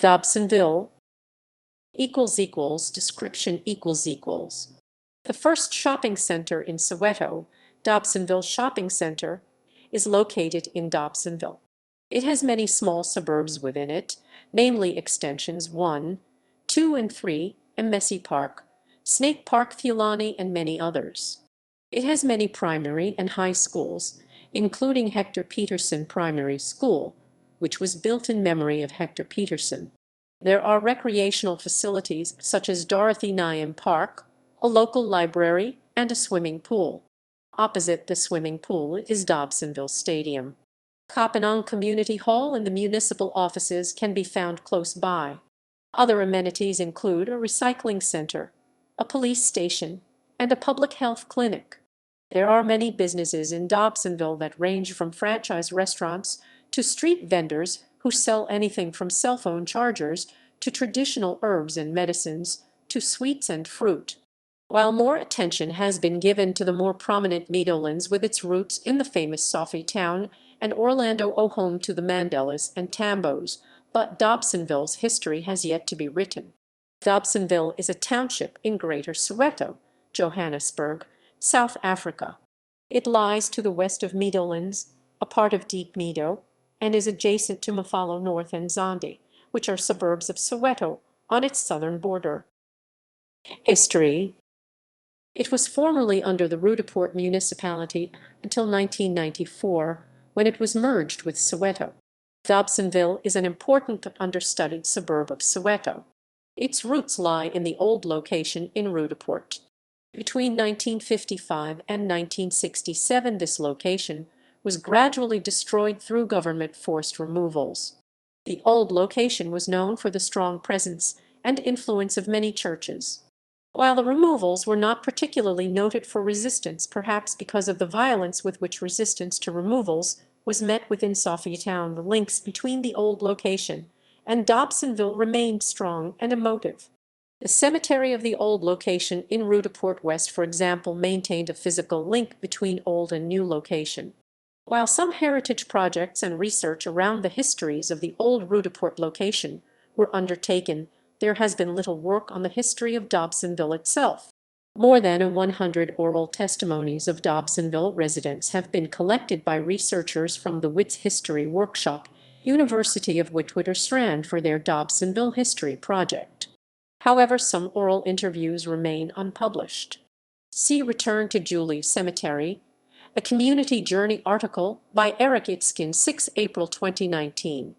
Dobsonville description . The first shopping center in Soweto, Dobsonville Shopping Centre, is located in Dobsonville. It has many small suburbs within it, namely extensions 1, 2 and 3, Mmesi Park, Snake Park, Thulani, and many others. It has many primary and high schools, including Hector Peterson Primary School, which was built in memory of Hector Peterson. There are recreational facilities such as Dorothy Nyembe Park, a local library, and a swimming pool. Opposite the swimming pool is Dobsonville Stadium. Kopanong Community Hall and the municipal offices can be found close by. Other amenities include a recycling center, a police station, and a public health clinic. There are many businesses in Dobsonville that range from franchise restaurants to street vendors who sell anything from cell phone chargers to traditional herbs and medicines to sweets and fruit. While more attention has been given to the more prominent Meadowlands with its roots in the famous Sophie town and Orlando, home to the Mandelas and Tambos, but Dobsonville's history has yet to be written. Dobsonville is a township in Greater Soweto, Johannesburg, South Africa. It lies to the west of Meadowlands, a part of Deep Meadow, and is adjacent to Mafalo North and Zondi, which are suburbs of Soweto, on its southern border. History. It was formerly under the Roodepoort municipality until 1994, when it was merged with Soweto. Dobsonville is an important but understudied suburb of Soweto. Its roots lie in the old location in Roodepoort. Between 1955 and 1967, this location was gradually destroyed through government forced removals. The old location was known for the strong presence and influence of many churches. While the removals were not particularly noted for resistance, perhaps because of the violence with which resistance to removals was met within Sophie town, the links between the old location and Dobsonville remained strong and emotive. The cemetery of the old location in Roodepoort West, for example, maintained a physical link between old and new location. While some heritage projects and research around the histories of the old Roodepoort location were undertaken, there has been little work on the history of Dobsonville itself. More than 100 oral testimonies of Dobsonville residents have been collected by researchers from the Wits History Workshop, University of Witwatersrand, for their Dobsonville History Project. However, some oral interviews remain unpublished. See Return to Julie Cemetery, a Community Journey article by Eric Itzkin, 6 April 2019.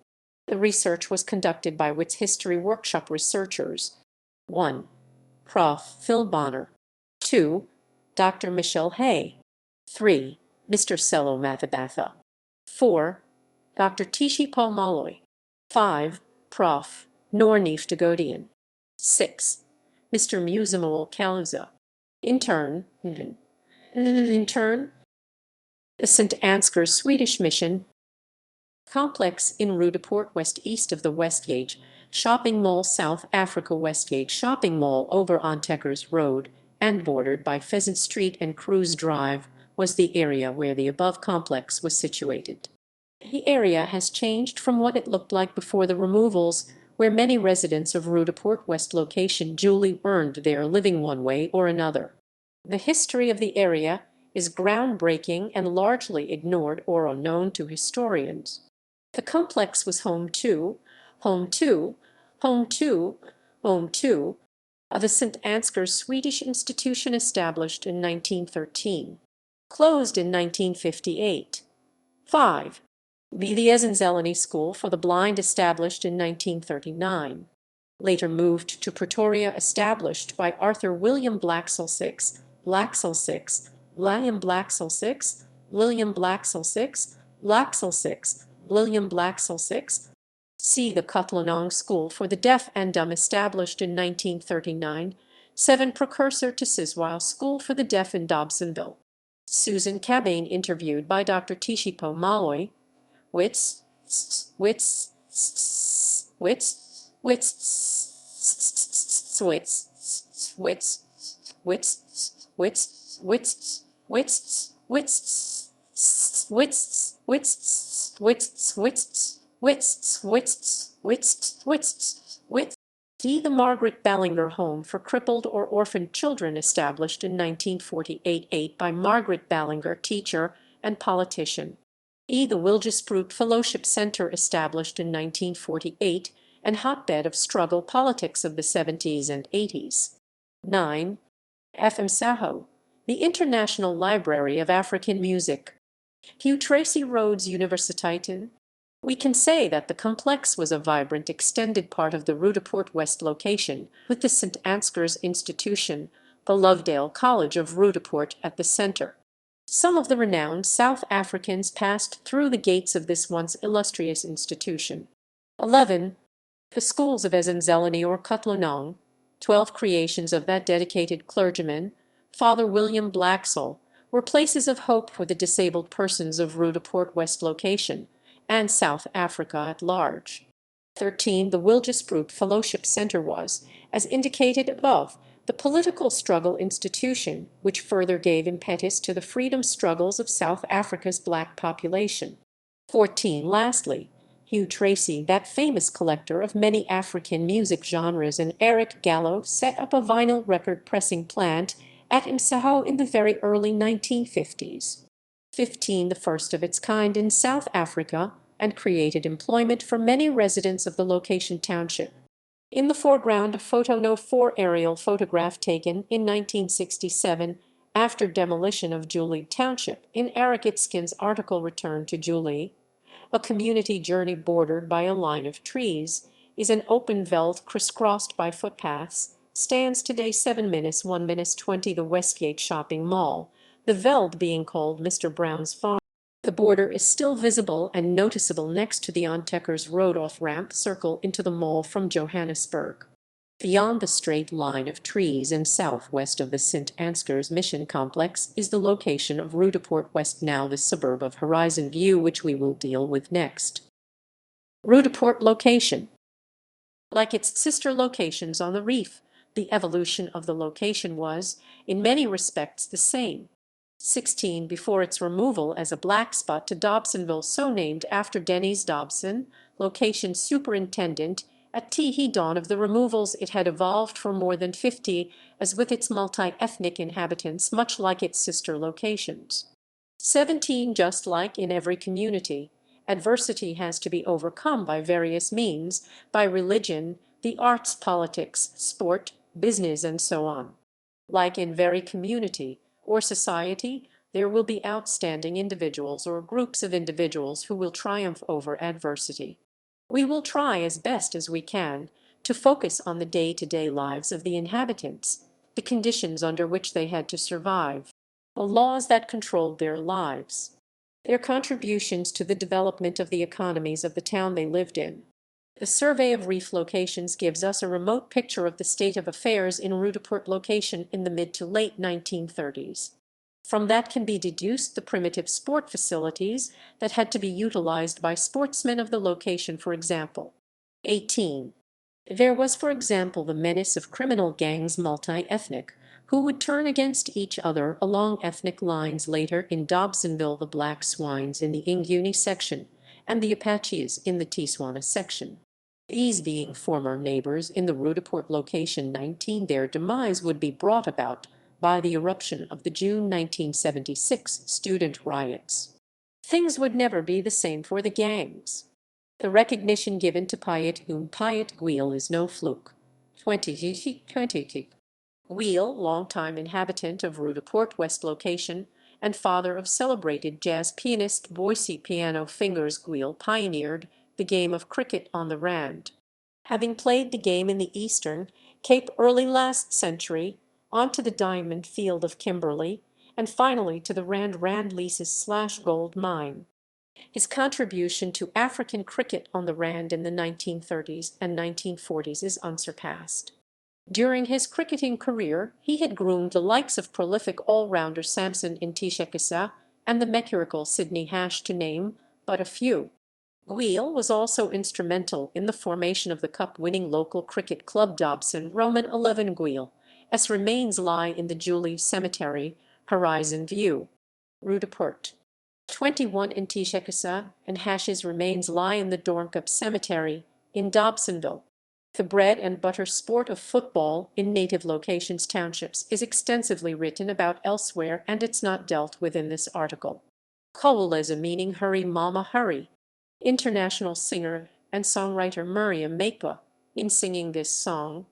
The research was conducted by Wits History Workshop researchers. 1. Prof. Phil Bonner. 2. Dr. Michelle Hay. 3. Mr. Sello Mathabatha. 4. Dr. Tishi Paul Malloy. 5. Prof. Norneef Dagodian. 6. Mr. Musamoel Kaluza. Intern. The St. Ansgar Swedish Mission Complex in Roodepoort West, east of the Westgate Shopping Mall, South Africa. Westgate Shopping Mall, over on Teckers Road and bordered by Pheasant Street and Cruise Drive, was the area where the above complex was situated. The area has changed from what it looked like before the removals, where many residents of Roodepoort West location duly earned their living one way or another. The history of the area is groundbreaking and largely ignored or unknown to historians. The complex was home to the St. Ansgar Swedish institution established in 1913, closed in 1958. 5. The Ezenzelani School for the Blind, established in 1939. Later moved to Pretoria, established by Arthur William Blaxell 6, Blaxell 6, William Blaxell 6, William Blaxell 6, Blaxell 6, William Blaxell 6. See the Kopanong School for the Deaf and Dumb, established in 1939, 7, precursor to Siswile School for the Deaf in Dobsonville. Susan Cabane interviewed by Dr. Tishipo Malloy. Wits, Wits, Wits, Wits, Wits, Wits, Wits, Wits, Wits, Wits, Wits, Wits, Wits, Wits, Wits, Wits, Wits, Wits, Wits. D. The Margaret Ballinger Home for Crippled or Orphaned Children, established in 1948 by Margaret Ballinger, teacher and politician. E. The Wilgesproot Fellowship Centre, established in 1948 and hotbed of struggle politics of the 70s and 80s. 9. FMSAHO, the International Library of African Music. Hugh Tracy Rhodes Universiteiten. We can say that the complex was a vibrant extended part of the Rudaport West location, with the St. Ansgar's Institution, the Lovedale College of Rudaport, at the center. Some of the renowned South Africans passed through the gates of this once illustrious institution. 11. The schools of Ezenzelani or Kopanong, 12 creations of that dedicated clergyman, Father William Blacksall, were places of hope for the disabled persons of Rudaport West location and South Africa at large. 13. The Wilgesproot Fellowship Centre was, as indicated above, the political struggle institution which further gave impetus to the freedom struggles of South Africa's black population. 14. Lastly, Hugh Tracy, that famous collector of many African music genres, and Eric Gallo set up a vinyl record pressing plant at Msaho in the very early 1950s. 15. The first of its kind in South Africa, and created employment for many residents of the location township. In the foreground, a photo note 4 aerial photograph taken in 1967 after demolition of Julie Township in Eric Itzkin's article Return to Julie. A community journey bordered by a line of trees is an open veld crisscrossed by footpaths, stands today 7-1-20 the Westgate Shopping Mall, the veld being called Mr. Brown's Farm. The border is still visible and noticeable next to the Ontekers Road off-ramp circle into the mall from Johannesburg. Beyond the straight line of trees and southwest of the St. Ansgar's Mission Complex is the location of Rudaport West, now the suburb of Horizon View, which we will deal with next. Rudaport location. Like its sister locations on the reef, the evolution of the location was, in many respects, the same. 16. Before its removal as a black spot to Dobsonville, so named after Dennis Dobson, location superintendent, at the dawn of the removals it had evolved for more than 50, as with its multi-ethnic inhabitants much like its sister locations. 17. Just like in every community, adversity has to be overcome by various means, by religion, the arts, politics, sport, business, and so on. Like in every community or society, there will be outstanding individuals or groups of individuals who will triumph over adversity. We will try as best as we can to focus on the day-to-day lives of the inhabitants, the conditions under which they had to survive, the laws that controlled their lives, their contributions to the development of the economies of the town they lived in. The survey of reef locations gives us a remote picture of the state of affairs in Rudaport location in the mid to late 1930s. From that can be deduced the primitive sport facilities that had to be utilized by sportsmen of the location, for example. 18. There was, for example, the menace of criminal gangs, multi-ethnic, who would turn against each other along ethnic lines later in Dobsonville, the Black Swines in the Inguni section, and the Apaches in the Tiswana section. These being former neighbors in the Rudaport location. 19. Their demise would be brought about by the eruption of the June 1976 student riots. Things would never be the same for the gangs. The recognition given to Piet Guil is no fluke. 20. Guil, longtime inhabitant of Rudaport West location and father of celebrated jazz pianist Boise Piano Fingers Guil, pioneered the game of cricket on the Rand. Having played the game in the Eastern Cape early last century, onto the diamond field of Kimberley, and finally to the Rand leases/gold mine. His contribution to African cricket on the Rand in the 1930s and 1940s is unsurpassed. During his cricketing career, he had groomed the likes of prolific all-rounder Samson Ntishekisa and the mercurial Sidney Hash, to name but a few. Guil was also instrumental in the formation of the cup-winning local cricket club Dobson Roman 11 Guil, as remains lie in the Julie Cemetery, Horizon View, Rudaport. 21. Ntishekisa and Hash's remains lie in the Dornkup Cemetery, in Dobsonville. The bread and butter sport of football in native locations townships is extensively written about elsewhere, and it's not dealt with in this article. Kowaleza meaning hurry mama hurry. International singer and songwriter Miriam Makeba, in singing this song,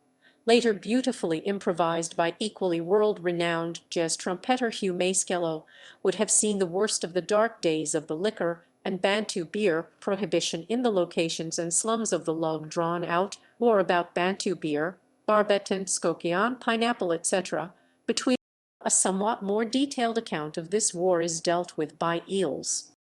later beautifully improvised by equally world-renowned jazz trumpeter Hugh Maskell, would have seen the worst of the dark days of the liquor and Bantu beer prohibition in the locations and slums of the Lug drawn out, or about Bantu beer, Barbetan, Skokian, pineapple, etc. Between a somewhat more detailed account of this war is dealt with by Eels.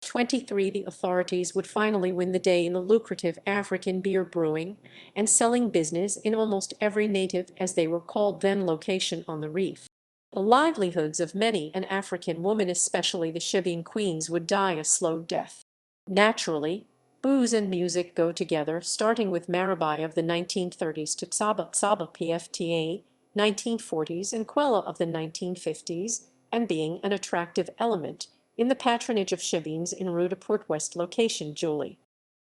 23. The authorities would finally win the day in the lucrative African beer brewing and selling business in almost every native, as they were called then, location on the reef. The livelihoods of many an African woman, especially the shebeen queens, would die a slow death. Naturally, booze and music go together, starting with Marabai of the 1930s to Tsaba Tsaba PFTA 1940s and Kwela of the 1950s, and being an attractive element in the patronage of shebeens in Rudaport West location Julie.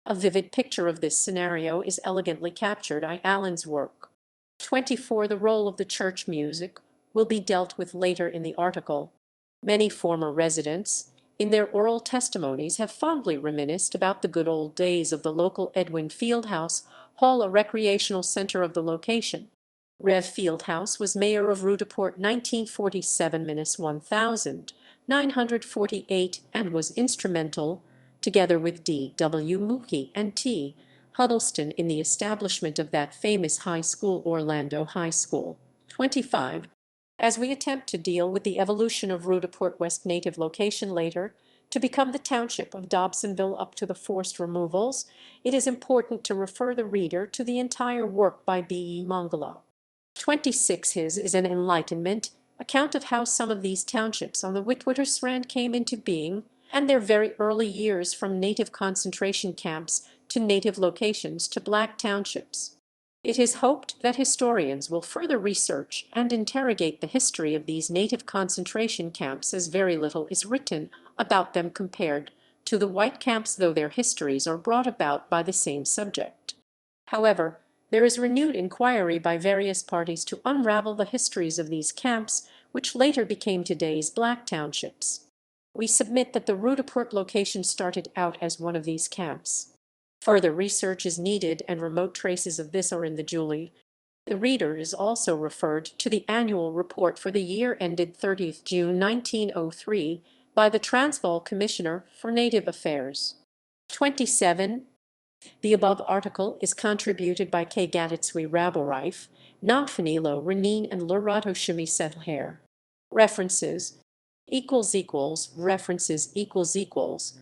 A vivid picture of this scenario is elegantly captured by Allen's work. 24. The role of the church music will be dealt with later in the article. Many former residents, in their oral testimonies, have fondly reminisced about the good old days of the local Edwin Fieldhouse Hall, a recreational center of the location. Rev Fieldhouse was mayor of Rudaport 1947–1948 and was instrumental, together with D.W. Mookie and T. Huddleston, in the establishment of that famous high school, Orlando High School. 25. As we attempt to deal with the evolution of Rudaport West native location later, to become the township of Dobsonville up to the forced removals, it is important to refer the reader to the entire work by B. E. Mongolo. 26. His is an enlightenment account of how some of these townships on the Witwatersrand came into being, and their very early years, from native concentration camps to native locations to black townships. It is hoped that historians will further research and interrogate the history of these native concentration camps, as very little is written about them compared to the white camps, though their histories are brought about by the same subject. However, there is renewed inquiry by various parties to unravel the histories of these camps, which later became today's black townships. We submit that the Rudaport location started out as one of these camps. Further research is needed, and remote traces of this are in the Julie. The reader is also referred to the annual report for the year ended 30th June 1903 by the Transvaal Commissioner for Native Affairs. 27. The above article is contributed by K. Gatitsui Raboraif, Nongfanilo Renin, and Lurato Shimi Sethair. References == References ==